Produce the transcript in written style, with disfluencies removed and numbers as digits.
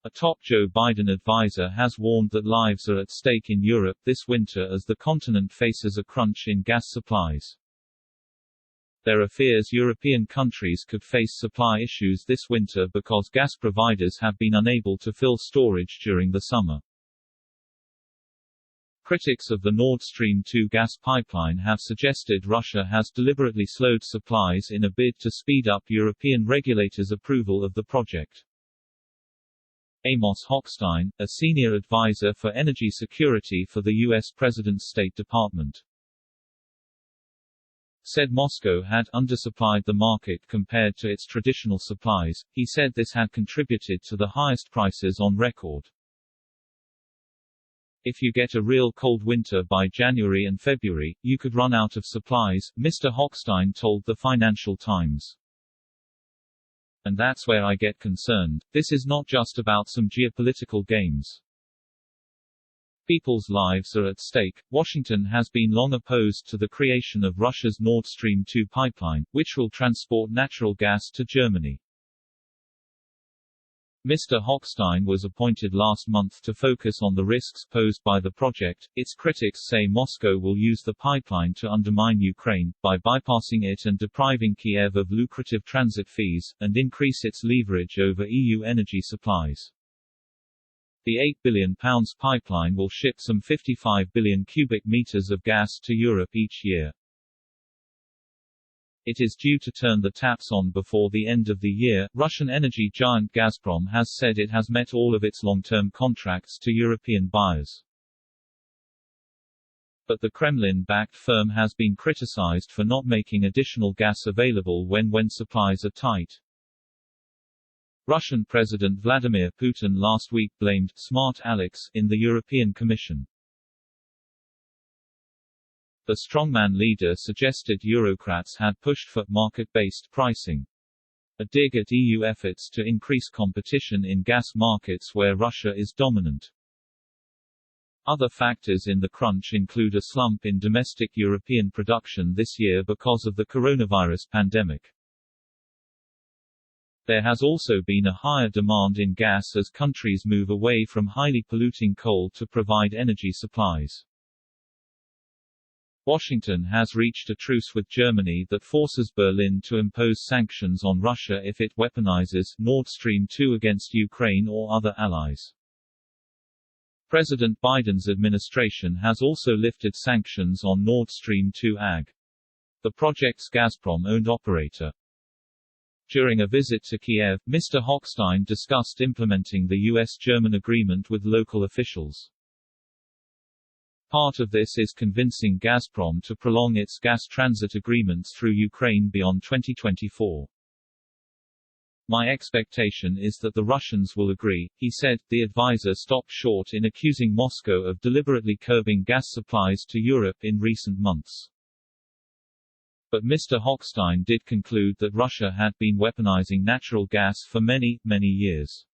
A top Joe Biden advisor has warned that lives are at stake in Europe this winter as the continent faces a crunch in gas supplies. There are fears European countries could face supply issues this winter because gas providers have been unable to fill storage during the summer. Critics of the Nord Stream 2 gas pipeline have suggested Russia has deliberately slowed supplies in a bid to speed up European regulators' approval of the project. Amos Hochstein, a senior advisor for energy security for the U.S. President's State Department, said Moscow had undersupplied the market compared to its traditional supplies. He said this had contributed to the highest prices on record. If you get a real cold winter by January and February, you could run out of supplies, Mr. Hochstein told the Financial Times. And that's where I get concerned. This is not just about some geopolitical games. People's lives are at stake. Washington has been long opposed to the creation of Russia's Nord Stream 2 pipeline, which will transport natural gas to Germany. Mr. Hochstein was appointed last month to focus on the risks posed by the project. Its critics say Moscow will use the pipeline to undermine Ukraine, by bypassing it and depriving Kiev of lucrative transit fees, and increase its leverage over EU energy supplies. The £8 billion pipeline will ship some 55 billion cubic meters of gas to Europe each year. It is due to turn the taps on before the end of the year. Russian energy giant Gazprom has said it has met all of its long-term contracts to European buyers. But the Kremlin-backed firm has been criticized for not making additional gas available when supplies are tight. Russian President Vladimir Putin last week blamed «smart Alex» in the European Commission. The strongman leader suggested Eurocrats had pushed for market-based pricing. A dig at EU efforts to increase competition in gas markets where Russia is dominant. Other factors in the crunch include a slump in domestic European production this year because of the coronavirus pandemic. There has also been a higher demand in gas as countries move away from highly polluting coal to provide energy supplies. Washington has reached a truce with Germany that forces Berlin to impose sanctions on Russia if it weaponizes Nord Stream 2 against Ukraine or other allies. President Biden's administration has also lifted sanctions on Nord Stream 2 AG, the project's Gazprom-owned operator. During a visit to Kiev, Mr. Hochstein discussed implementing the US-German agreement with local officials. Part of this is convincing Gazprom to prolong its gas transit agreements through Ukraine beyond 2024. My expectation is that the Russians will agree, he said. The advisor stopped short in accusing Moscow of deliberately curbing gas supplies to Europe in recent months. But Mr. Hochstein did conclude that Russia had been weaponizing natural gas for many years.